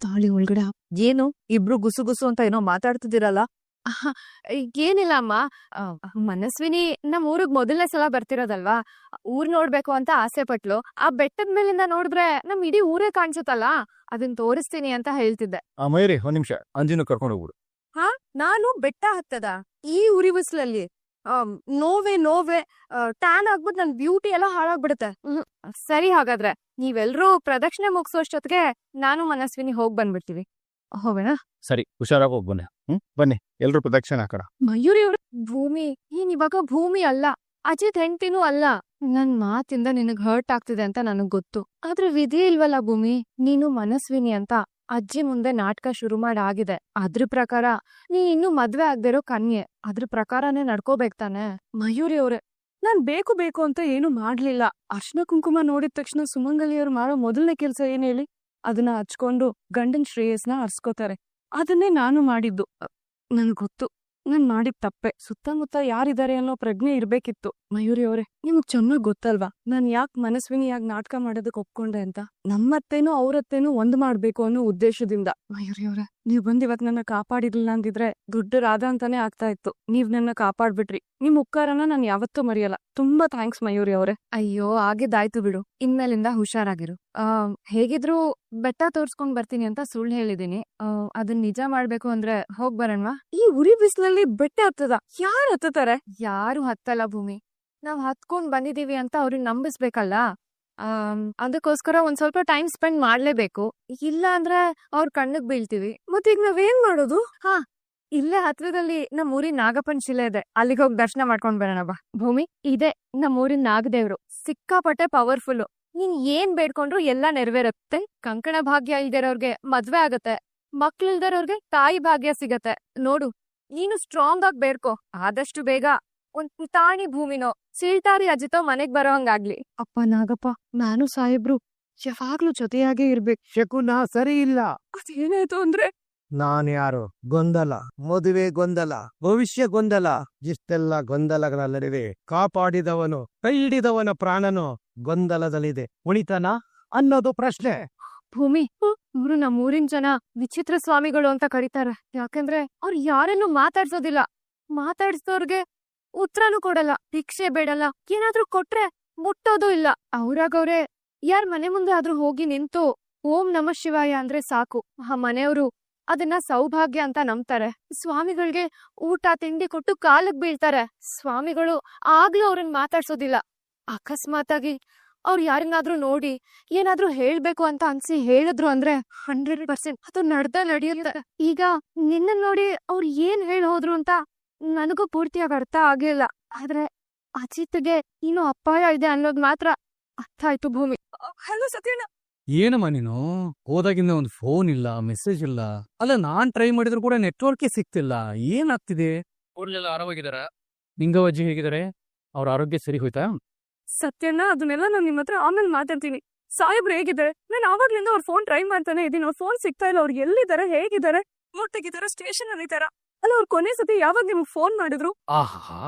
ತಾಳಿ ಒಳಗಡೆ ಏನು ಇಬ್ರು ಗುಸು ಗುಸು ಅಂತ ಏನೋ ಮಾತಾಡ್ತಿದ್ದೀರಲ್ಲ? ಆಹಾ, ಏನಿಲ್ಲ ಅಮ್ಮ. ಮನಸ್ವಿನಿ ನಮ್ ಊರಿಗ್ ಮೊದಲನೇ ಸಲ ಬರ್ತಿರೋದಲ್ವಾ, ಊರ್ ನೋಡ್ಬೇಕು ಅಂತ ಆಸೆ ಪಟ್ಲು. ಆ ಬೆಟ್ಟದ ಮೇಲಿಂದ ನೋಡಿದ್ರೆ ನಮ್ ಇಡೀ ಊರೇ ಕಾಣಿಸುತ್ತಲ್ಲ, ಅದನ್ ತೋರಿಸ್ತೀನಿ ಅಂತ ಹೇಳ್ತಿದ್ದೆ. ಮಯೂರಿ ಒಂದ್ ನಿಮಿಷ, ಅಂಜಿನ ಕರ್ಕೊಂಡು ಹೋಗ್ಬಿಡು. ನಾನು ಬೆಟ್ಟ ಹತ್ತದ ಈ ಉರಿ ಬಿಸಿಲಲ್ಲಿ? ನೋವೆ ಟ್ಯಾನ್ ಆಗ್ಬಿಟ್ಟು ನನ್ ಬ್ಯೂಟಿ ಎಲ್ಲ ಹಾಳಾಗ್ಬಿಡುತ್ತೆ. ಸರಿ, ಹಾಗಾದ್ರೆ ನೀವೆಲ್ರೂ ಪ್ರದಕ್ಷಿಣೆ ಮುಗಿಸೋಷ್ಟೊತ್ತಿಗೆ ನಾನು ಮನಸ್ವಿನಿ ಹೋಗ್ ಬಂದ್ಬಿಡ್ತೀವಿ. ಹೋಗೋಣ? ಸರಿ, ಹುಷಾರಾಗಿ ಹೋಗಿ ಬನ್ನಿ. ಬನ್ನಿ ಎಲ್ರು ಪ್ರದಕ್ಷಿಣೆ ಹಾಕೋಣ. ಮಯೂರಿ ಅವ್ರ ಭೂಮಿ ಏನ್ ಇವಾಗ ಭೂಮಿ ಅಲ್ಲ, ಅಜಿತ್ ಹೆಂಡ್ತಿನೂ ಅಲ್ಲ. ನನ್ ಮಾತಿಂದ ನಿನಗ್ ಹರ್ಟ್ ಆಗ್ತಿದೆ ಅಂತ ನನಗ್ ಗೊತ್ತು. ಆದ್ರೆ ವಿಧಿ ಇಲ್ವಲ್ಲ ಭೂಮಿ. ನೀನು ಮನಸ್ವಿನಿ ಅಂತ ಅಜ್ಜಿ ಮುಂದೆ ನಾಟಕ ಶುರು ಮಾಡಾಗಿದೆ. ಅದ್ರ ಪ್ರಕಾರ ನೀ ಇನ್ನು ಮದ್ವೆ ಆಗ್ದಿರೋ ಕನ್ಯೆ. ಅದ್ರ ಪ್ರಕಾರನೇ ನಡ್ಕೋಬೇಕ್ ತಾನೆ? ಮಯೂರಿ ಅವ್ರೆ, ನಾನ್ ಬೇಕು ಬೇಕು ಅಂತ ಏನು ಮಾಡ್ಲಿಲ್ಲ. ಅರ್ಶನ ಕುಂಕುಮ ನೋಡಿದ ತಕ್ಷಣ ಸುಮಂಗಲಿಯವ್ರು ಮಾಡೋ ಮೊದಲನೇ ಕೆಲ್ಸ ಏನ್ ಹೇಳಿ? ಅದನ್ನ ಹಚ್ಕೊಂಡು ಗಂಡನ್ ಶ್ರೇಯಸ್ನ ಅರ್ಸ್ಕೋತಾರೆ. ಅದನ್ನೇ ನಾನು ಮಾಡಿದ್ದು. ನನ್ಗ್ ಗೊತ್ತು ನಾನ್ ಮಾಡಿದ್ ತಪ್ಪೆ. ಸುತ್ತಮುತ್ತ ಯಾರಿದ್ದಾರೆ ಅನ್ನೋ ಪ್ರಜ್ಞೆ ಇರ್ಬೇಕಿತ್ತು. ಮಯೂರಿ ಅವ್ರೆ, ನಿಮಗ್ ಚೆನ್ನಾಗ್ ಗೊತ್ತಲ್ವಾ ನಾನ್ ಯಾಕ್ ಮನಸ್ವಿನಿಯಾಗಿ ನಾಟಕ ಮಾಡೋದಕ್ ಒಪ್ಕೊಂಡೆ ಅಂತ? ನಮ್ಮತ್ತೇನು ಅವ್ರತ್ತೇನು ಒಂದ್ ಮಾಡ್ಬೇಕು ಅನ್ನೋ ಉದ್ದೇಶದಿಂದ. ಮಯೂರಿ ಅವ್ರೆ, ನೀವ್ ಬಂದ್ ಇವತ್ ನನ್ನ ಕಾಪಾಡಿರ್ಲಿಲ್ಲ ಅಂದಿದ್ರೆ ದೊಡ್ಡ ರಾಧ ಅಂತಾನೆ ಆಗ್ತಾ ಇತ್ತು. ನೀವ್ ನನ್ನ ಕಾಪಾಡ್ಬಿಟ್ರಿ. ನಿಮ್ ಉಪಕಾರನ ನಾನ್ ಯಾವತ್ತೂ ಮರೆಯಲ್ಲ. ತುಂಬಾ ಥ್ಯಾಂಕ್ಸ್ ಮಯೂರಿ ಅವ್ರೆ. ಅಯ್ಯೋ, ಆಗಿದ್ದಾಯ್ತು ಬಿಡು. ಇನ್ಮೇಲಿಂದ ಹುಷಾರಾಗಿರು. ಹೇಗಿದ್ರು ಬೆಟ್ಟ ತೋರ್ಸ್ಕೊಂಡ್ ಬರ್ತೀನಿ ಅಂತ ಸುಳ್ಳು ಹೇಳಿದೀನಿ. ಅದನ್ ನಿಜ ಮಾಡ್ಬೇಕು ಅಂದ್ರೆ ಹೋಗ್ ಬರೋಣವಾ? ಈ ಉರಿ ಬಿಸಿಲಲ್ಲಿ ಬೆಟ್ಟ ಹತ್ತದ? ಯಾರು ಹತ್ತತಾರೆ? ಯಾರು ಹತ್ತಲ್ಲ ಭೂಮಿ. ನಾವ್ ಹತ್ಕೊಂಡ್ ಬಂದಿದೀವಿ ಅಂತ ಅವ್ರಿಗೆ ನಂಬಿಸ್ಬೇಕಲ್ಲ. ಅದಕ್ಕೋಸ್ಕರ ಒಂದ್ ಸ್ವಲ್ಪ ಟೈಮ್ ಸ್ಪೆಂಡ್ ಮಾಡ್ಲೇಬೇಕು. ಇಲ್ಲ ಅಂದ್ರೆ ಅವ್ರ ಕಣ್ಣಿಗ್ ಬೀಳ್ತೀವಿ. ಮತ್ತೀಗ ನಾವೇನ್ ಮಾಡೋದು? ಇಲ್ಲೇ ಹತ್ರದಲ್ಲಿ ನಮ್ ಊರಿನ ನಾಗಪ್ಪನ್ ಶಿಲೆ ಇದೆ, ಅಲ್ಲಿಗೆ ಹೋಗಿ ದರ್ಶನ ಮಾಡ್ಕೊಂಡ್ ಬರೋಣ ಬಾ. ಭೂಮಿ, ಇದೆ ನಮ್ ಊರಿನ ನಾಗದೇವ್ರು. ಸಿಕ್ಕಾಪಟ್ಟೆ ಪವರ್ಫುಲ್. ನೀನ್ ಏನ್ ಬೇಡ್ಕೊಂಡ್ರು ಎಲ್ಲಾ ನೆರವೇರುತ್ತೆ. ಕಂಕಣ ಭಾಗ್ಯ ಇಲ್ದಿರೋರ್ಗೆ ಮದ್ವೆ ಆಗತ್ತೆ, ಮಕ್ಳಿಲ್ದಿರೋರ್ಗೆ ತಾಯಿ ಭಾಗ್ಯ ಸಿಗತ್ತೆ. ನೋಡು, ನೀನು ಸ್ಟ್ರಾಂಗ್ ಆಗಿ ಬೇಡ್ಕೊ. ಆದಷ್ಟು ಬೇಗ ಒಂದ್ ಪುಟಾಣಿ ಭೂಮಿನೋ ಸೀಳ್ತಾರಿ ಅಜಿತೋ ಮನೆಗ್ ಬರೋ ಹಂಗಾಗ್ಲಿ. ಅಪ್ಪ ನಾಗಪ್ಪ, ನಾನು ಸಾಹೇಬ್ರು ಯಾವಾಗ್ಲೂ ಜೊತೆಯಾಗೇ ಇರ್ಬೇಕು. ಶಕುನ ಸರಿ ಇಲ್ಲ. ಅದೇನಾಯ್ತು ಅಂದ್ರೆ? ನಾನ್ ಯಾರು? ಗೊಂದಲ, ಮದುವೆ ಗೊಂದಲ, ಭವಿಷ್ಯ ಗೊಂದಲ. ಇಷ್ಟೆಲ್ಲ ಗೊಂದಲಗಳ ನಡುವೆ ಕಾಪಾಡಿದವನು, ಕೈ ಹಿಡಿದವನ ಪ್ರಾಣನು ಗೊಂದಲದಲ್ಲಿದೆ. ಉಳಿತಾನ ಅನ್ನೋದು ಪ್ರಶ್ನೆ. ಭೂಮಿ, ಇವ್ರು ನಮ್ ಊರಿನ ಜನ ವಿಚಿತ್ರ ಸ್ವಾಮಿಗಳು ಅಂತ ಕರೀತಾರೆ. ಯಾಕಂದ್ರೆ ಅವ್ರು ಯಾರನ್ನು ಮಾತಾಡ್ಸೋದಿಲ್ಲ. ಮಾತಾಡ್ಸೋರ್ಗೆ ಉತ್ತರನೂ ಕೊಡಲ್ಲ, ಭಿಕ್ಷೆ ಬೇಡಲ್ಲ. ಏನಾದ್ರೂ ಕೊಟ್ರೆ ಮುಟ್ಟೋದು ಇಲ್ಲ. ಅವ್ರಾಗವ್ರೆ ಯಾರ್ ಮನೆ ಮುಂದೆ ಆದ್ರೂ ಹೋಗಿ ನಿಂತು ಓಂ ನಮ ಶಿವಾಯ ಅಂದ್ರೆ ಸಾಕು, ಆ ಮನೆಯವರು ಅದನ್ನ ಸೌಭಾಗ್ಯ ಅಂತ ನಂಬ್ತಾರೆ. ಸ್ವಾಮಿಗಳಿಗೆ ಊಟ ತಿಂಡಿ ಕೊಟ್ಟು ಕಾಲಕ್ ಬೀಳ್ತಾರೆ. ಸ್ವಾಮಿಗಳು ಆಗ್ಲೂ ಅವ್ರನ್ನ ಮಾತಾಡ್ಸೋದಿಲ್ಲ. ಅಕಸ್ಮಾತ್ ಆಗಿ ಅವ್ರು ಯಾರನ್ನಾದ್ರೂ ನೋಡಿ ಏನಾದ್ರೂ ಹೇಳ್ಬೇಕು ಅಂತ ಅನ್ಸಿ ಹೇಳಿದ್ರು ಅಂದ್ರೆ 100% ಅದು ನಡೆಯುತ್ತೆ. ಈಗ ನಿನ್ನ ನೋಡಿ ಅವ್ರು ಏನ್ ಹೋದ್ರು ಅಂತ ನನಗೂ ಪೂರ್ತಿಯಾಗಿ ಅರ್ಥ ಆಗಿಲ್ಲ. ಆದ್ರೆ ಅಜಿತ್ಗೆ ಇನ್ನು ಅಪಾಯ ಇದೆ ಅನ್ನೋದ್ ಮಾತ್ರ ಅರ್ಥ ಆಯ್ತು. ಭೂಮಿ, ಹಲೋ ಸತ್ಯಣ್ಣ. ಏನಮ್ಮ ನೀನು ಹೋದಾಗಿಂದ ಒಂದು ಫೋನ್ ಇಲ್ಲ, ಮೆಸೇಜ್ ಇಲ್ಲ. ಅಲ್ಲ, ನಾನ್ ಟ್ರೈ ಮಾಡಿದ್ರು ಕೂಡ ನೆಟ್ವರ್ಕೇ ಸಿಗ್ತಿಲ್ಲ. ಏನಾಗ್ತಿದೆ? ಊರ್ಲೆಲ್ಲ ಆರೋಗ್ಯವಾಗಿದಾರ? ನಿಂಗವಜ್ಜಿ ಹೇಗಿದ್ದಾರೆ? ಅವ್ರ ಆರೋಗ್ಯ ಸರಿ ಹೋಯ್ತಾ? ಸತ್ಯಣ್ಣ, ಅದನ್ನೆಲ್ಲ ನಾನು ನಿಮ್ಮ ಹತ್ರ ಆಮೇಲೆ ಮಾತಾಡ್ತೀನಿ. ಸಾಹೇಬ್ರು ಹೇಗಿದ್ದಾರೆ? ನಾನು ಆವಾಗ್ಲಿಂದ ಅವ್ರ ಫೋನ್ ಟ್ರೈ ಮಾಡ್ತಾನೆ ಇದೀನಿ. ಅವ್ರ ಫೋನ್ ಸಿಗ್ತಾ ಇಲ್ಲ. ಅವ್ರು ಎಲ್ಲಿದ್ದಾರೆ, ಹೇಗಿದ್ದಾರೆ, ಮುಟ್ಟಿಗಿದ್ದಾರೆ, ಸ್ಟೇಷನ್ ಅಲ್ಲಿ ಇದ್ದಾರ? ಅಲ್ಲ, ಅವ್ರು ಕೊನೆ ಸತಿ ಯಾವಾಗ ನಿಮ್ಗೆ ಫೋನ್ ಮಾಡಿದ್ರು? ಆಹಾ,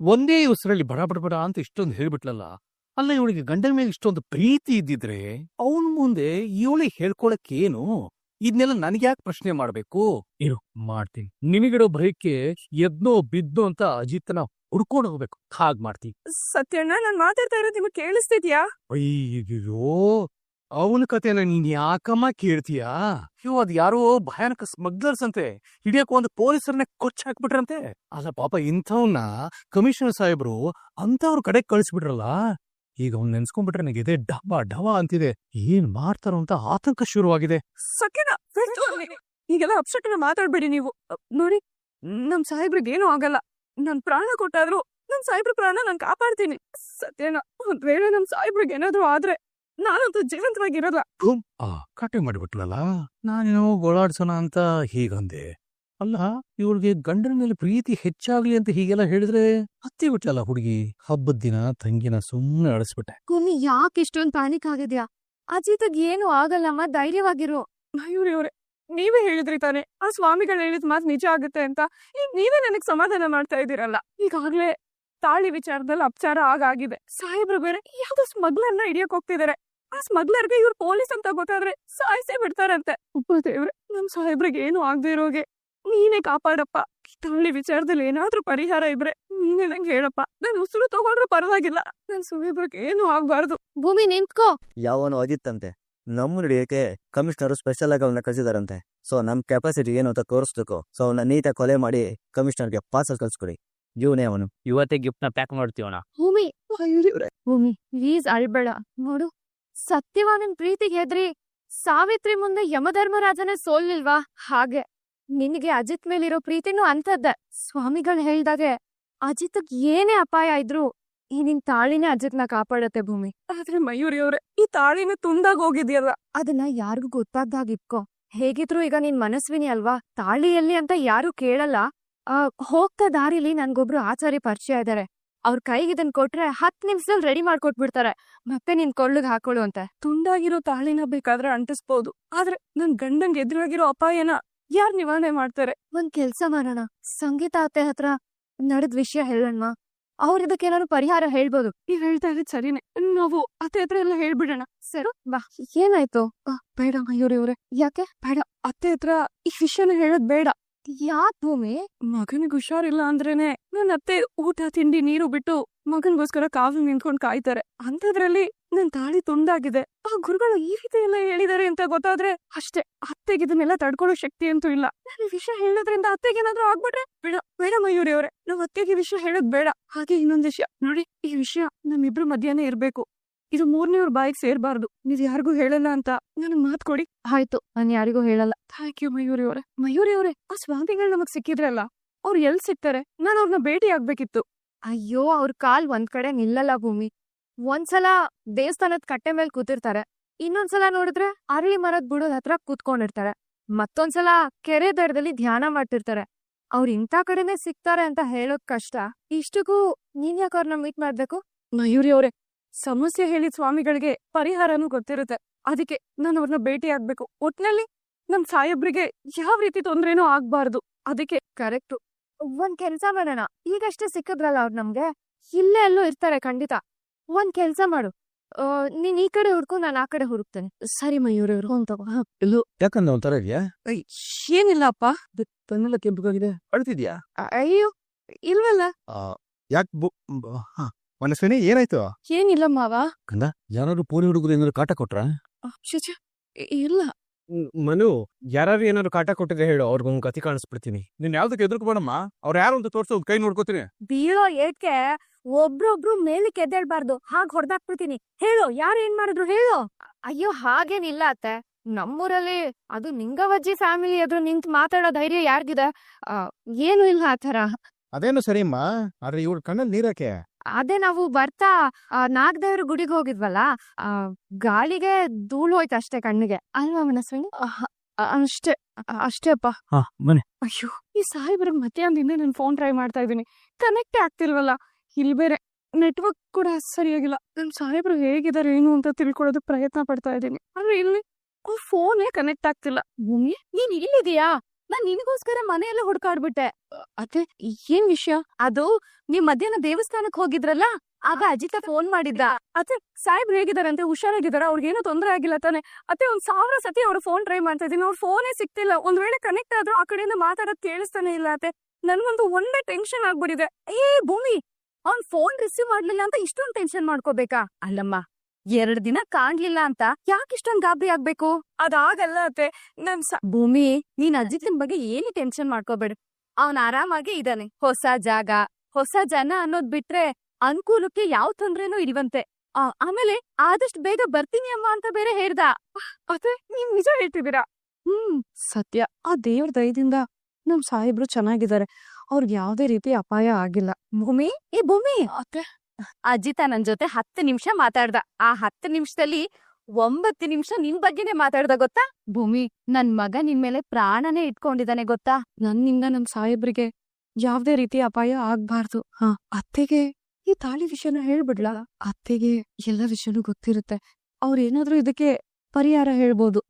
ಒಂದೇ ಉಸಿರಲ್ಲಿ ಬಡ ಬಡ ಬಡ ಅಂತ ಇಷ್ಟೊಂದು ಹೇಳ್ಬಿಟ್ಲಲ್ಲ. ಅಲ್ಲ, ಇವಳಿಗೆ ಗಂಡನ ಮೇಲೆ ಇಷ್ಟೊಂದು ಪ್ರೀತಿ ಇದ್ದಿದ್ರೆ ಅವನ್ ಮುಂದೆ ಇವಳಿಗೆ ಹೇಳ್ಕೊಳಕ್ಕೇನು? ಇದನ್ನೆಲ್ಲ ನನ್ಗ್ಯಾಕೆ ಪ್ರಶ್ನೆ ಮಾಡ್ಬೇಕು? ಇರು, ಮಾಡ್ತೀನಿ. ನಿನಗಿಡೋ ಭಯಕ್ಕೆ ಎದ್ನೋ ಬಿದ್ನೋ ಅಂತ ಅಜಿತ್ನ ಹುಡ್ಕೊಂಡು ಹೋಗ್ಬೇಕು. ಹಾಗ್ ಮಾಡ್ತೀನಿ. ಸತ್ಯಣ್ಣ, ನಾನ್ ಮಾತಾಡ್ತಾ ಇರೋದು ನಿಮಗೆ ಕೇಳಿಸ್ತಿದ್ಯಾ? ಅಯ್ಯೋ, ಅವನ ಕತೆನ ನೀನ್ ಯಾಕಮ್ಮ ಕೇಳ್ತೀಯಾ? ಅದ್ ಯಾರೋ ಭಯಾನಕ ಸ್ಮಗ್ಲರ್ಸ್ ಅಂತೆ. ಹಿಡಿಯಕ್ ಒಂದು ಪೊಲೀಸರನ್ನೇ ಕೊಚ್ಚ ಹಾಕ್ಬಿಟ್ರಂತೆ. ಅಲ್ಲ ಪಾಪ, ಇಂಥವ್ನ ಕಮಿಷನರ್ ಸಾಹೇಬ್ರು ಅಂತವ್ರ ಕಡೆ ಕಳಿಸ್ಬಿಟ್ರಲ್ಲ. ಈಗ ಅವ್ನ್ ನೆನ್ಸ್ಕೊಂಡ್ಬಿಟ್ರೆ ನನಗೆ ಡವ ಡವ ಅಂತಿದೆ. ಏನ್ ಮಾಡ್ತಾರೋ ಅಂತ ಆತಂಕ ಶುರುವಾಗಿದೆ. ಸತ್ಯಣ್ಣ, ಈಗೆಲ್ಲ ಅಪ್ಸೆಟ್ನ ಮಾತಾಡ್ಬೇಡಿ ನೀವು. ನೋಡಿ, ನಮ್ ಸಾಹೇಬ್ರಿಗೆ ಏನೂ ಆಗಲ್ಲ. ನನ್ ಪ್ರಾಣ ಕೊಟ್ಟಾದ್ರು ನಮ್ ಸಾಹೇಬ್ರ ಪ್ರಾಣ ನಾನ್ ಕಾಪಾಡ್ತೀನಿ. ಸತ್ಯಣ್ಣ, ಒಂದ್ ವೇಳೆ ನಮ್ ಸಾಹೇಬ್ರಿಗೆ ಏನಾದ್ರು ಆದ್ರೆ ನಾನಂತೂ ಜೀವಂತವಾಗಿರಲ್ಲ. ಕಟೆ ಮಾಡಿಬಿಟ್ಲಲ್ಲ. ನಾನೇನೋ ಗೋಳಾಡ್ಸೋಣ ಅಂತ ಹೀಗಂದೆ. ಅಲ್ಲ, ಇವಳಿಗೆ ಗಂಡನ ಮೇಲೆ ಪ್ರೀತಿ ಹೆಚ್ಚಾಗ್ಲಿ ಅಂತ ಹೀಗೆಲ್ಲ ಹೇಳಿದ್ರೆ ಹತ್ತಿ ಬಿಟ್ಲಲ್ಲ ಹುಡುಗಿ. ಹಬ್ಬದ ದಿನ ತಂಗಿನ ಸುಮ್ಮನೆ ಅಳಿಸ್ಬಿಟ್ಟೆ. ಭೂಮಿ, ಯಾಕೆ ಇಷ್ಟೊಂದು ಪ್ಯಾನಿಕ್ ಆಗಿದ್ಯಾ? ಅಜಿತ್ಗೆ ಏನು ಆಗಲ್ಲಮ್ಮ, ಧೈರ್ಯವಾಗಿರು. ಮಯೂರಿ ಅವ್ರೆ, ನೀವೇ ಹೇಳಿದ್ರಿ ತಾನೆ ಆ ಸ್ವಾಮಿಗಳು ಹೇಳಿದ ಮಾತು ನಿಜ ಆಗುತ್ತೆ ಅಂತ. ಈಗ ನೀವೇ ನನಗ್ ಸಮಾಧಾನ ಮಾಡ್ತಾ ಇದೀರಲ್ಲ. ಈಗಾಗ್ಲೇ ತಾಳಿ ವಿಚಾರದಲ್ಲಿ ಅಪಚಾರ ಆಗಿದೆ. ಸಾಹೇಬ್ರು ಬೇರೆ ಯಾವ್ದೋ ಸ್ಮಗ್ಲರ್ನ ಹಿಡಿಯಕ್ ಹೋಗ್ತಿದಾರೆ. ಆ ಸ್ಮಗ್ಲರ್ಗೆ ಇವ್ರು ಪೊಲೀಸ್ ಅಂತ ಗೊತ್ತಾದ್ರೆ ಸಾಯಿಸೇ ಬಿಡ್ತಾರಂತೆ. ಒಬ್ಬ ದೇವ್ರೆ, ನಮ್ ಸಾಹೇಬ್ರಿಗೆ ಏನು ಆಗದೆ ಇರೋಗೆ ನೀನೇ ಕಾಪಾಡಪ್ಪ. ಈ ತಾಳಿ ವಿಚಾರದಲ್ಲಿ ಏನಾದ್ರೂ ಪರಿಹಾರ ಇದ್ರೆ ನೀನೇ ನಂಗೆ ಹೇಳಪ್ಪ. ನನ್ ಉಸಿರು ತಗೊಂಡ್ರು ಪರವಾಗಿಲ್ಲ, ನನ್ ಸಾಹೇಬ್ರಿಗೆ ಏನು ಆಗ್ಬಾರ್ದು. ಭೂಮಿ ನಿಂತ್ಕೋ. ಯಾವನು ಅಜಿತ್ ಅಂತೆ ನಮ್ಮ ಹಿಡಿಯಕ್ಕೆ ಕಮಿಷನರ್ ಸ್ಪೆಷಲ್ ಆಗಿ ಅವನ್ನ ಕಳಿಸಿದಾರಂತೆ. ಸೊ ನಮ್ ಕೆಪಾಸಿಟಿ ಏನು ಅಂತ ತೋರಿಸ್ಬೇಕು. ಸೊ ಅವನ್ನ ನೀಟಾಗಿ ಕೊಲೆ ಮಾಡಿ ಕಮಿಷನರ್ಗೆ ಪಾರ್ಸಲ್ ಕಳ್ಸ್ಕೊಡಿ. ಇವನೇ ಅವನು. ಇವತ್ತೇ ಗಿಫ್ಟ್ ನ ಪ್ಯಾಕ್ ಮಾಡ್ತೀವಣ್ಣ. ಭೂಮಿ ಭೂಮಿ ಪ್ಲೀಸ್ ಅಳ್ಬೇಡ. ನೋಡು, ಸತ್ಯವಾನನ್ ಪ್ರೀತಿಗೆ ಹೆದ್ರಿ ಸಾವಿತ್ರಿ ಮುಂದೆ ಯಮಧರ್ಮರಾಜನೇ ಸೋಲ್ಲಿಲ್ವಾ, ಹಾಗೆ ನಿನಗೆ ಅಜಿತ್ ಮೇಲಿರೋ ಪ್ರೀತಿನೂ ಅಂತದ್ದ. ಸ್ವಾಮಿಗಳು ಹೇಳ್ದಾಗೆ ಅಜಿತ್ಗ್ ಏನೇ ಅಪಾಯ ಇದ್ರು ಈ ನಿನ್ ತಾಳಿನೇ ಅಜಿತ್ನ ಕಾಪಾಡತ್ತೆ ಭೂಮಿ. ಆದ್ರೆ ಮಯೂರಿ ಅವ್ರೆ, ಈ ತಾಳಿನ ತುಂಡಾಗ್ ಹೋಗಿದ್ಯಲ್ಲ. ಅದನ್ನ ಯಾರಿಗೂ ಗೊತ್ತಾಗ್ದಾಗ ಇಟ್ಕೋ. ಹೇಗಿದ್ರು ಈಗ ನಿನ್ ಮನಸ್ವಿನಿ ಅಲ್ವಾ, ತಾಳಿ ಎಲ್ಲಿ ಅಂತ ಯಾರು ಕೇಳಲ್ಲ. ಹೋಗ್ತಾ ದಾರಿಲಿ ನನ್ಗೊಬ್ರು ಆಚಾರಿ ಪರಿಚಯ ಇದಾರೆ. ಅವ್ರ ಕೈಗೆ ಇದನ್ ಕೊಟ್ರೆ 10 ನಿಮಿಷದಲ್ಲಿ ರೆಡಿ ಮಾಡ್ಕೊಟ್ಬಿಡ್ತಾರೆ, ಮತ್ತೆ ನಿನ್ ಕೊಳ್ಳಿಗ್ ಹಾಕೊಳ್ಳು ಅಂತ. ತುಂಡಾಗಿರೋ ತಾಳಿನ ಬೇಕಾದ್ರೆ ಅಂಟಿಸ್ಬೋದು, ಆದ್ರೆ ನನ್ ಗಂಡಂಗ್ ಎದುರಾಗಿರೋ ಅಪಾಯನ ಯಾರ್ ನಿವಾರಣೆ ಮಾಡ್ತಾರೆ? ಒಂದ್ ಕೆಲ್ಸ ಮಾಡೋಣ, ಸಂಗೀತ ಅತ್ತೆ ಹತ್ರ ನಡೆದ್ ವಿಷಯ ಹೇಳೋಣ. ಅವ್ರ ಇದಕ್ಕೇನಾದ್ರು ಪರಿಹಾರ ಹೇಳ್ಬೋದು. ನೀವ್ ಹೇಳ್ತಾ ಇರೋದ್ ಸರಿನೇ, ನಾವು ಅತ್ತೆ ಹತ್ರ ಎಲ್ಲ ಹೇಳ್ಬಿಡೋಣ. ಸರಿ ಬಾ. ಏನಾಯ್ತು? ಬೇಡ ಮಯೂರಿ ಅವ್ರೆ, ಯಾಕೆ ಬೇಡ. ಅತ್ತೆ ಹತ್ರ ಈ ವಿಷಯನ ಹೇಳೋದ್ ಬೇಡ. ಯಾಕ್ ಭೂಮಿ? ಮಗನಿಗೆ ಹುಷಾರಿಲ್ಲ ಅಂದ್ರೇನೆ ನನ್ ಅತ್ತೆ ಊಟ ತಿಂಡಿ ನೀರು ಬಿಟ್ಟು ಮಗನ್ಗೋಸ್ಕರ ಕಾವಲು ನಿಂತ್ಕೊಂಡ್ ಕಾಯ್ತಾರೆ. ಅಂತದ್ರಲ್ಲಿ ನನ್ ತಾಳಿ ತುಂಡಾಗಿದೆ. ಆ ಗುರುಗಳು ಈ ರೀತಿ ಎಲ್ಲ ಹೇಳಿದಾರೆ ಅಂತ ಗೊತ್ತಾದ್ರೆ ಅಷ್ಟೇ, ಅತ್ತೆಗೆ ಇದನ್ನೆಲ್ಲ ತಡ್ಕೊಳ್ಳೋ ಶಕ್ತಿ ಅಂತೂ ಇಲ್ಲ. ನಾನು ಈ ವಿಷಯ ಹೇಳೋದ್ರಿಂದ ಅತ್ತೆಗೆ ಏನಾದ್ರೂ ಆಗ್ಬಿಟ್ರೆ ಬೇಡ. ಬೇಡ ಮಯೂರಿ ಅವ್ರೆ, ನಾವ್ ಅತ್ತೆಗೆ ವಿಷಯ ಹೇಳೋದ್ ಬೇಡ. ಹಾಗೆ ಇನ್ನೊಂದ್ ವಿಷಯ ನೋಡಿ, ಈ ವಿಷಯ ನಮ್ಮಿಬ್ರು ಮಧ್ಯಾಹ್ನ ಇರ್ಬೇಕು. ಇದು 3ನೇವ್ರ ಬಾಯಿಗೆ ಸೇರ್ಬಾರ್ದು. ನೀವ್ ಯಾರಿಗೂ ಹೇಳಲ್ಲ ಅಂತ ನನಗ್ ಮಾತ್ ಕೊಡಿ. ಆಯ್ತು, ನಾನ್ ಯಾರಿಗೂ ಹೇಳಲ್ಲ. ಥ್ಯಾಂಕ್ ಯು ಮಯೂರಿ ಅವ್ರೆ. ಮಯೂರಿ ಅವ್ರೆ, ಆ ಸ್ವಾಮಿಗಳು ನಮಗ್ ಸಿಕ್ಕಿದ್ರಲ್ಲ, ಅವ್ರು ಎಲ್ ಸಿಗ್ತಾರೆ? ನಾನು ಅವ್ರನ್ನ ಭೇಟಿ ಆಗ್ಬೇಕಿತ್ತು. ಅಯ್ಯೋ, ಅವ್ರ ಕಾಲ್ ಒಂದ್ ಕಡೆ ನಿಲ್ಲಲ್ಲ ಭೂಮಿ. ಒಂದ್ಸಲ ದೇವಸ್ಥಾನದ ಕಟ್ಟೆ ಮೇಲೆ ಕೂತಿರ್ತಾರೆ, ಇನ್ನೊಂದ್ಸಲ ನೋಡಿದ್ರೆ ಅರಳಿ ಮರದ ಬುಡದ ಹತ್ರ ಕೂತ್ಕೊಂಡಿರ್ತಾರೆ, ಮತ್ತೊಂದ್ಸಲ ಕೆರೆ ದಡದಲ್ಲಿ ಧ್ಯಾನ ಮಾಡ್ತಿರ್ತಾರೆ. ಅವ್ರ ಇಂಥ ಕಡೆನೆ ಸಿಗ್ತಾರೆ ಅಂತ ಹೇಳೋದ್ ಕಷ್ಟ. ಇಷ್ಟಕ್ಕೂ ನೀನ್ ಯಾಕೆ ಅವ್ರನ್ನ ಮೀಟ್ ಮಾಡ್ಬೇಕು? ಮಯೂರಿ ಅವ್ರೆ, ಸಮಸ್ಯೆ ಹೇಳಿದ ಸ್ವಾಮಿಗಳಿಗೆ ಪರಿಹಾರನೂ ಗೊತ್ತಿರುತ್ತೆ. ಅದಕ್ಕೆ ನಾನು ಅವ್ರನ್ನ ಭೇಟಿ ಆಗ್ಬೇಕು. ಒಟ್ನಲ್ಲಿ ನಮ್ ಸಾಹೇಬ್ರಿಗೆ ಯಾವ ರೀತಿ ತೊಂದ್ರೆನೂ ಆಗ್ಬಾರ್ದು. ಅದಕ್ಕೆ ಕರೆಕ್ಟು. ಒಂದ್ ಕೆಲ್ಸ ಮಾಡೋಣ, ಈಗಷ್ಟೇ ಸಿಕ್ಕಿದ್ರಲ್ಲ ಅವ್ರು ನಮ್ಗೆ, ಇಲ್ಲೇ ಎಲ್ಲೋ ಇರ್ತಾರೆ ಖಂಡಿತ. ಒಂದ್ ಕೆಲ್ಸ ಮಾಡು, ನೀನ್ ಈ ಕಡೆ ಹುಡ್ಕು, ನಾನ್ ಆ ಕಡೆ ಹುಡುಕ್ತೇನೆ. ಸರಿ ಮಯೂರಿ ಅವ್ರು. ತಗೋ. ಯಾಕಂದ್ರೆ ಒಂಥರ ಇದೆಯಾ? ಏನಿಲ್ಲಪ್ಪ, ತನ್ನೆಲ್ಲ ಕೆಂಪಗಾಗಿದೆ. ಅಳ್ತಿದ್ಯಾ? ಅಯ್ಯೋ ಇಲ್ವಲ್ಲ. ಯಾಕೆ ಮನಸ್ವಿನಿ, ಏನಾಯ್ತು? ಏನಿಲ್ಲ ಮಾವ. ಕಂದ, ಯಾರು ಪೋಲಿ ಹುಡುಗರು ಏನಾದ್ರು ಕಾಟ ಕೊಟ್ರ? ಶುಚಿ ಇಲ್ಲ. ಮನು, ಯಾರು ಏನಾದ್ರು ಕಾಟ ಕೊಟ್ಟಿದ್ರೆ ಹೇಳು, ಅವ್ರಿಗೊಂದು ಕತಿ ಕಾಣಿಸ್ಬಿಡ್ತೀನಿ. ನೀನ್ ಯಾವ್ದಕ್ಕೆ ಎದುರ್ಕೋಬೇಡಮ್ಮ, ಅವ್ರು ಯಾರು ಅಂತ ತೋರ್ಸೋ ಕೈ ನೋಡ್ಕೋತೀನಿ. ಬೀಳೋ ಏಟ್ಗೆ ಒಬ್ರೊಬ್ರು ಮೇಲಕ್ಕೆ ಎದ್ದೇಳ್ಬಾರ್ದು, ಹಾಗ್ ಹೊಡ್ದಾಕ್ಬಿಡ್ತೀನಿ. ಹೇಳು, ಯಾರು ಏನ್ ಮಾಡಿದ್ರು ಹೇಳು. ಅಯ್ಯೋ, ಹಾಗೇನಿಲ್ಲ ಅತ್ತೆ. ನಮ್ಮೂರಲ್ಲಿ ಅದು ನಿಂಗವಜ್ಜಿ ಫ್ಯಾಮಿಲಿ ಎದುರು ನಿಂತ್ ಮಾತಾಡೋ ಧೈರ್ಯ ಯಾರ್ಗಿದೆ? ಏನು ಇಲ್ಲ ಆತರ. ಅದೇನು ಸರಿಮ್ಮ, ಆದ್ರೆ ಇವ್ರ ಕಣ್ಣಲ್ಲಿ ನೀರಕ್ಕೆ. ಅದೇ ನಾವು ಬರ್ತಾ ನಾಗದೇವ್ರ ಗುಡಿಗೆ ಹೋಗಿದ್ವಲ್ಲ, ಗಾಳಿಗೆ ಧೂಳ್ ಹೋಯ್ತು ಅಷ್ಟೇ ಕಣ್ಣಿಗೆ, ಅಲ್ವಾ ಮನಸ್ವಿನಿ? ಅಷ್ಟೇ ಅಷ್ಟೇ ಅಪ್ಪ. ಬನ್ನಿ. ಅಯ್ಯೋ, ಈ ಸಾಹೇಬ್ರಿಗೆ ಮಧ್ಯಾಹ್ನದಿಂದ ನಾನು ಫೋನ್ ಟ್ರೈ ಮಾಡ್ತಾ ಇದ್ದೀನಿ, ಕನೆಕ್ಟ್ ಆಗ್ತಿಲ್ವಲ್ಲ. ಇಲ್ಲಿ ಬೇರೆ ನೆಟ್ವರ್ಕ್ ಕೂಡ ಸರಿಯಾಗಿಲ್ಲ. ನಮ್ ಸಾಹೇಬ್ರು ಹೇಗಿದ್ದಾರೆ ಏನು ಅಂತ ತಿಳ್ಕೊಳ್ಳೋದಕ್ ಪ್ರಯತ್ನ ಪಡ್ತಾ ಇದ್ದೀನಿ, ಆದ್ರೆ ಇಲ್ಲಿ ಫೋನೇ ಕನೆಕ್ಟ್ ಆಗ್ತಿಲ್ಲ. ಭೂಮಿ, ನೀನ್ ಇಲ್ಲಿದೀಯಾ? ನಾನ್ ನಿನಗೋಸ್ಕರ ಮನೆಯೆಲ್ಲ ಹುಡ್ಕಾಡ್ಬಿಟ್ಟೆ. ಅತ್ತೆ, ಏನ್ ವಿಷಯ? ಅದು ನೀವ್ ಮಧ್ಯಾಹ್ನ ದೇವಸ್ಥಾನಕ್ ಹೋಗಿದ್ರಲ್ಲ, ಆಗ ಅಜಿತ ಫೋನ್ ಮಾಡಿದ್ದ. ಅತ್ತೆ, ಸಾಹೇಬ್ರು ಹೇಗಿದ್ದಾರೆ ಅಂತ? ಹುಷಾರಾಗಿದ್ದಾರ? ಅವ್ರಿಗೇನೋ ತೊಂದರೆ ಆಗಿಲ್ಲ ತಾನೆ? ಅತ್ತೆ, 1000 ಸತಿ ಅವ್ರ ಫೋನ್ ಟ್ರೈ ಮಾಡ್ತಾ ಇದೀನಿ, ಅವ್ರ ಫೋನೇ ಸಿಗ್ತಿಲ್ಲ. ಒಂದ್ ವೇಳೆ ಕನೆಕ್ಟ್ ಆದ್ರೂ ಆ ಕಡೆಯಿಂದ ಮಾತಾಡೋದ್ ಕೇಳಿಸ್ತಾನೆ ಇಲ್ಲ ಅತ್ತೆ. ನನ್ಗೊಂದು ಒಳ್ಳೆ ಟೆನ್ಷನ್ ಆಗ್ಬಿಟ್ಟಿದೆ. ಭೂಮಿ, ಅವ್ನ್ ಫೋನ್ ರಿಸೀವ್ ಮಾಡ್ಲಿಲ್ಲ ಅಂತ ಇಷ್ಟೊಂದ್ ಟೆನ್ಷನ್ ಮಾಡ್ಕೋಬೇಕಾ? ಅಲ್ಲಮ್ಮ, 2 ದಿನ ಕಾಣ್ಲಿಲ್ಲ ಅಂತ ಯಾಕೆ ಇಷ್ಟೊಂದ್ ಗಾಬರಿ ಆಗ್ಬೇಕು? ಅದಾಗಲ್ಲ ಅತ್ತೆ. ಭೂಮಿ, ನೀನ್ ಅಜಿತನ್ ಬಗ್ಗೆ ಏನು ಟೆನ್ಷನ್ ಮಾಡ್ಕೋಬೇಡ. ಅವ್ನ್ ಆರಾಮಾಗಿ ಇದಾನೆ. ಹೊಸ ಜಾಗ, ಹೊಸ ಜನ ಅನ್ನೋದ್ ಬಿಟ್ರೆ ಅನುಕೂಲಕ್ಕೆ ಯಾವ ತೊಂದ್ರೆನೂ ಇಲ್ವಂತೆ. ಆಮೇಲೆ ಆದಷ್ಟು ಬೇಗ ಬರ್ತೀನಿ ಅಮ್ಮ ಅಂತ ಬೇರೆ ಹೇಳ್ದ. ಅತ್ತೆ, ನೀವ್ ನಿಜ ಹೇಳ್ತಿದ್ದೀರಾ? ಸತ್ಯ. ಆ ದೇವ್ರ ದಯದಿಂದ ನಮ್ ಸಾಹೇಬ್ರು ಚೆನ್ನಾಗಿದ್ದಾರೆ. ಅವ್ರಿಗೆ ಯಾವ್ದೇ ರೀತಿ ಅಪಾಯ ಆಗಿಲ್ಲ. ಭೂಮಿ, ಭೂಮಿ, ಅತ್ತೆ, ಅಜಿತ ನನ್ ಜೊತೆ 10 ನಿಮಿಷ ಮಾತಾಡ್ದ. ಆ 10 ನಿಮಿಷದಲ್ಲಿ 9 ನಿಮಿಷ ನಿನ್ ಬಗ್ಗೆನೆ ಮಾತಾಡ್ದ ಗೊತ್ತಾ? ಭೂಮಿ, ನನ್ ಮಗ ನಿನ್ ಮೇಲೆ ಪ್ರಾಣನೇ ಇಟ್ಕೊಂಡಿದ್ದಾನೆ ಗೊತ್ತಾ? ನನ್ನಿಂದ ನಮ್ ಸಾಹೇಬ್ರಿಗೆ ಯಾವ್ದೇ ರೀತಿ ಅಪಾಯ ಆಗ್ಬಾರ್ದು. ಅತ್ತೆಗೆ ಈ ತಾಳಿ ವಿಷಯನ ಹೇಳ್ಬಿಡ್ಲಾ? ಅತ್ತೆಗೆ ಎಲ್ಲ ವಿಷಯನೂ ಗೊತ್ತಿರುತ್ತೆ. ಅವ್ರೇನಾದ್ರೂ ಇದಕ್ಕೆ ಪರಿಹಾರ ಹೇಳ್ಬೋದು.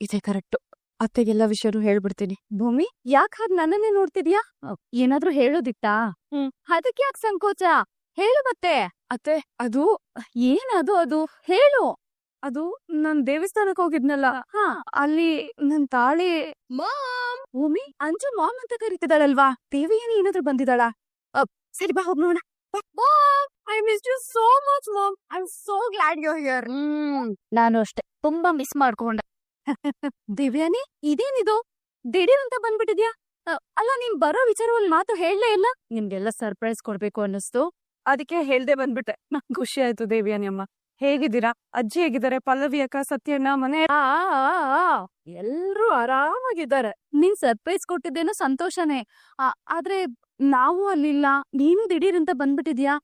ಇದೇ ಕರೆಕ್ಟ್. ಅತ್ತೆಗೆಲ್ಲ ವಿಷಯನೂ ಹೇಳ್ಬಿಡ್ತೀನಿ. ಭೂಮಿ, ಯಾಕ್ ಹಾಗ್ ನನ್ನನ್ನೇ ನೋಡ್ತಿದ್ಯಾ? ಏನಾದ್ರೂ ಹೇಳೋದಿತ್ತಾ? ಅದಕ್ಕೆ ಯಾಕೆ ಸಂಕೋಚ? ಹೇಳು ಮತ್ತೆ. ಅತ್ತೆ, ಅದು ಏನದು? ಅದು ಹೇಳು. ಅದು ನಾನ್ ದೇವಸ್ಥಾನಕ್ ಹೋಗಿದ್ನಲ್ಲ ಅಲ್ಲಿ ನನ್ ತಾಳಿ ಭೂಮಿ ಅಂಜು ಮಾಮ್ ಅಂತ ಕರೀತಿದ್ದಾಳಲ್ವಾ ದೇವಿಯನಿ ಏನಾದ್ರೂ ಬಂದಿದ್ದಾಳ ಸರಿ ಬಾ ಹೋಗ್ ನೋಡ. I miss you so much mom. I am so glad you are here. ನಾನು ಅಷ್ಟೇ ತುಂಬಾ ಮಿಸ್ ಮಾಡ್ಕೊಂಡೆ. ದಿವ್ಯಾನಿ ಇದೇನಿದು ದಿಢೀರ್ ಅಂತ ಬಂದ್ಬಿಟ್ಟಿದ್ಯಾ? ಅಲ್ಲ ನೀನ್ ಬರೋ ವಿಚಾರವಲ್ಲಿ ಮಾತು ಹೇಳಲೇ ಇಲ್ಲ. ನಿಮ್ಗೆಲ್ಲ ಸರ್ಪ್ರೈಸ್ ಕೊಡ್ಬೇಕು ಅನ್ನಿಸ್ತು, ಅದಕ್ಕೆ ಹೇಳ್ದೆ ಬಂದ್ಬಿಟ್ಟೆ. ನಂಗ್ ಖುಷಿ ಆಯ್ತು ದೇವ್ಯಾನಿ ಅಮ್ಮ. ಹೇಗಿದ್ದೀರಾ? ಅಜ್ಜಿ ಹೇಗಿದ್ದಾರೆ? ಪಲ್ಲವಿ ಅಕ್ಕ, ಸತ್ಯಣ್ಣ, ಮನೆ ಎಲ್ರೂ ಆರಾಮಾಗಿದ್ದಾರೆ. ನೀನ್ ಸರ್ಪ್ರೈಸ್ ಕೊಟ್ಟಿದ್ದೇನೋ ಸಂತೋಷನೇ, ಆದ್ರೆ ನಾವು ಅಲ್ಲಿಲ್ಲ, ನೀನು ದಿಢೀರ್ ಅಂತ ಬಂದ್ಬಿಟ್ಟಿದ್ಯಾ?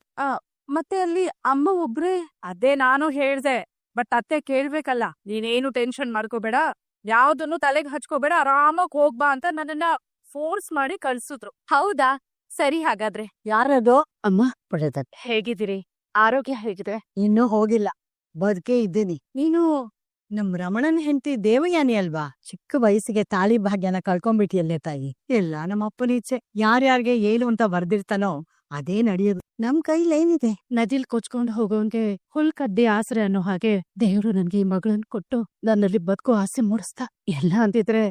ಮತ್ತೆ ಅಲ್ಲಿ ಅಮ್ಮ ಒಬ್ರೇ? ಅದೇ ನಾನು ಹೇಳ್ದೆ, ಬಟ್ ಅತ್ತೆ ಕೇಳ್ಬೇಕಲ್ಲ. ನೀನೇನು ಟೆನ್ಷನ್ ಮಾಡ್ಕೋಬೇಡ, ಯಾವ್ದನ್ನು ತಲೆಗೆ ಹಚ್ಕೋಬೇಡ, ಆರಾಮಾಗ್ ಹೋಗ್ಬಾ ಅಂತ ನನ್ನನ್ನ ಫೋರ್ಸ್ ಮಾಡಿ ಕಳ್ಸಿದ್ರು. ಹೌದಾ? ಸರಿ ಹಾಗಾದ್ರೆ. ಯಾರದು? ಅಮ್ಮ ಪಡೆದ. ಹೇಗಿದ್ದೀರಿ? ಆರೋಗ್ಯ ಹೇಗಿದೆ? ಇನ್ನೂ ಹೋಗಿಲ್ಲ, ಬದುಕೇ ಇದ್ದೀನಿ. ನೀನು ನಮ್ ರಮಣನ್ ಹೆಂಡತಿ ದೇವಯಾನಿ ಅಲ್ವಾ? ಚಿಕ್ಕ ವಯಸ್ಸಿಗೆ ತಾಳಿ ಭಾಗ್ಯನ ಕಳ್ಕೊಂಡ್ಬಿಟ್ಟಿಯಲ್ಲೇ ತಾಯಿ. ಎಲ್ಲ ನಮ್ಮ ಅಪ್ಪನ ಇಚ್ಛೆ. ಯಾರ್ಯಾರ್ಗೆ ಏನು ಅಂತ ಬರ್ದಿರ್ತಾನೋ ಅದೇ ನಡೆಯೋದು. ನಮ್ ಕೈಲೇನಿದೆ? ನದಿಲ್ ಕೊಚ್ಕೊಂಡು ಹೋಗೋನ್ಗೆ ಹುಲ್ ಕದ್ದಿ ಆಸರೆ ಅನ್ನೋ ಹಾಗೆ ದೇವ್ರು ನನ್ಗೆ ಈ ಮಗಳನ್ ಕೊಟ್ಟು ನನ್ನಲ್ಲಿ ಬದುಕೋ ಆಸೆ ಮೂಡಿಸ್ತಾ. ಎಲ್ಲ ಅಂತಿದ್ರೆ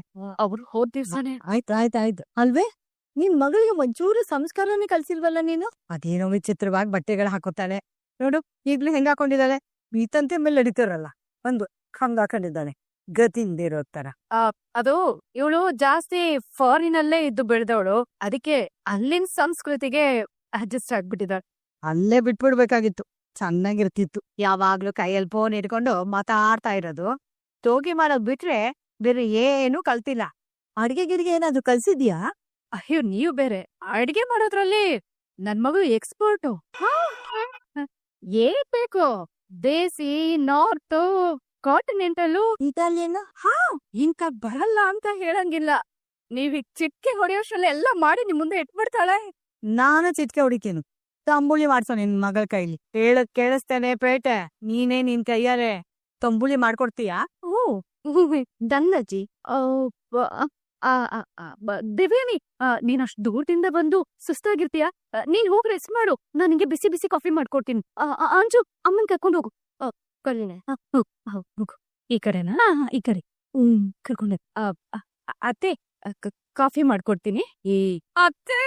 ಅವ್ರು ಹೋದ್ ದಿವ್ಸನೇ. ಆಯ್ತಾಯ್ತಾಯ್ತು ಅಲ್ವೇ? ನಿನ್ ಮಗಳಿಗೆ ಒಂಚೂರು ಸಂಸ್ಕಾರನೇ ಕಲ್ಸಿಲ್ವಲ್ಲ ನೀನು? ಅದೇನೋ ವಿಚಿತ್ರವಾಗಿ ಬಟ್ಟೆಗಳು ಹಾಕೋತಾಳೆ ನೋಡು, ಈಗ್ಲೂ ಹೆಂಗ್ ಹಾಕೊಂಡಿದ್ದಾಳೆ? ಬೀತಂತೆ ಮೇಲೆ ನಡೀತಾರಲ್ಲ ಒಂದು ಹಂಗ ಹಾಕೊಂಡಿದ್ದಾಳೆ, ಗತಿಂದಿರೋ ತರ. ಅದು ಇವಳು ಜಾಸ್ತಿ ಫಾರಿನಲ್ಲೇ ಇದ್ದು ಬೆಳೆದವಳು, ಅದಕ್ಕೆ ಅಲ್ಲಿನ ಸಂಸ್ಕೃತಿಗೆ ಅಡ್ಜಸ್ಟ್ ಆಗ್ಬಿಟ್ಟಿದ್ದಾಳೆ. ಅಲ್ಲೇ ಬಿಟ್ಬಿಡ್ಬೇಕಾಗಿತ್ತು, ಚೆನ್ನಾಗಿರ್ತಿತ್ತು. ಯಾವಾಗ್ಲೂ ಕೈಯಲ್ಲಿ ಫೋನ್ ಇಟ್ಕೊಂಡು ಮಾತಾಡ್ತಾ ಇರೋದು. ತೋಗಿ ಮಾಡೋದ್ ಬಿಟ್ರೆ ಬೇರೆ ಏನು ಕಲ್ತಿಲ್ಲ. ಅಡ್ಗೆ ಗಿಡ್ಗೆ ಏನಾದ್ರು ಕಲ್ಸಿದ್ಯಾ? ಅಯ್ಯೋ ನೀವು ಬೇರೆ, ಅಡ್ಗೆ ಮಾಡೋದ್ರಲ್ಲಿ ನನ್ ಮಗಳು ಎಕ್ಸ್ಪರ್ಟು. ಏನ್ ಬೇಕು, ದೇಸಿ, ನಾರ್ತ್, ಕಾಂಟಿನೆಂಟಲ್ಲು, ಇಟಾಲಿಯನ್. ಇಂಕ ಬರಲ್ಲ ಅಂತ ಹೇಳಂಗಿಲ್ಲ. ನೀವ್ ಈಗ ಚಿಟ್ಕೆ ಹೊಡೆಯೋಷ್ಟ್ರಲ್ಲಿ ಎಲ್ಲ ಮಾಡಿ ನಿಮ್ ಮುಂದೆ ಇಟ್ಬಿಡ್ತಾಳೆ. ನಾನು ಚಿಟ್ಕೆ ಹೊಡಿತೇನು, ತಂಬುಳಿ ಮಾಡ್ಸೋ ನಿನ್ ಮಗಳ ಕೈಲಿ. ಕೇಳಿಸ್ತೇನೆ ಪೇಟೆ, ನೀನೇ ನಿನ್ ಕೈಯಾರೆ ತಂಬುಳಿ ಮಾಡ್ಕೊಡ್ತೀಯಾ? ದನ್ನಜ್ಜಿ. ದಿವ್ಯಾನಿ, ನೀನ್ ಅಷ್ಟ್ ದೂರದಿಂದ ಬಂದು ಸುಸ್ತಾಗಿರ್ತೀಯ, ನೀನ್ ಹೋಗಿ ರೆಸ್ಟ್ ಮಾಡು. ನಾನು ನಿಂಗೆ ಬಿಸಿ ಬಿಸಿ ಕಾಫಿ ಮಾಡ್ಕೊಡ್ತೀನಿ. ಅಂಜು, ಅಮ್ಮನ್ ಕರ್ಕೊಂಡು ಹೋಗು. ಕಲ್ಲಿನೆ. ಹೋಗು. ಈ ಕಡೆನಾ? ಈ ಕಡೆ. ಕರ್ಕೊಂಡೆ. ಅತ್ತೆ, ಕಾಫಿ ಮಾಡ್ಕೊಡ್ತೀನಿ. ಅತ್ತೆ,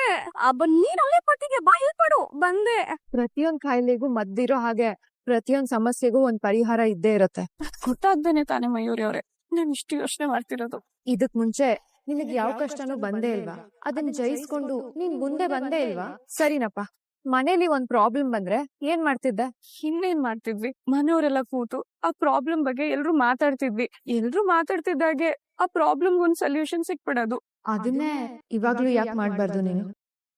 ನೀನ್ ಒಳ್ಳೆ ಪಟ್ಟಿಗೆ ಬಾಯಿ ಪಡು. ಬಂದೆ. ಪ್ರತಿಯೊಂದ್ ಕಾಯಿಲೆಗೂ ಮದ್ದಿರೋ ಹಾಗೆ ಪ್ರತಿಯೊಂದ್ ಸಮಸ್ಯೆಗೂ ಒಂದ್ ಪರಿಹಾರ ಇದ್ದೇ ಇರತ್ತೆ. ಗೊತ್ತಾಗ್ದೇನೆ ತಾನೇ ಮಯೂರಿ ಅವ್ರೆ ನಾನು ಇಷ್ಟು ಯೋಚನೆ ಮಾಡ್ತಿರೋದು. ಇದಕ್ ಮುಂಚೆ ನಿನಗ್ ಯಾವ ಕಷ್ಟನೂ ಬಂದೇ ಇಲ್ವಾ? ಅದನ್ನ ಜಯಿಸ್ಕೊಂಡು ನೀನ್ ಮುಂದೆ ಬಂದೇ ಇಲ್ವಾ? ಸರಿನಪ್ಪ, ಮನೇಲಿ ಒಂದ್ ಪ್ರಾಬ್ಲಮ್ ಬಂದ್ರೆ ಏನ್ ಮಾಡ್ತಿದ್ದೆ? ಇನ್ನೇನ್ ಮಾಡ್ತಿದ್ವಿ, ಮನೆಯವರೆಲ್ಲ ಕೂತು ಆ ಪ್ರಾಬ್ಲಮ್ ಬಗ್ಗೆ ಎಲ್ರು ಮಾತಾಡ್ತಿದ್ವಿ. ಎಲ್ರು ಮಾತಾಡ್ತಿದ್ದಾಗೆ ಆ ಪ್ರಾಬ್ಲಮ್ ಒಂದ್ ಸೊಲ್ಯೂಷನ್ ಸಿಕ್ಬಿಡೋದು. ಅದನ್ನೇ ಇವಾಗ್ಲೂ ಯಾಕೆ ಮಾಡ್ಬಾರ್ದು ನೀನು?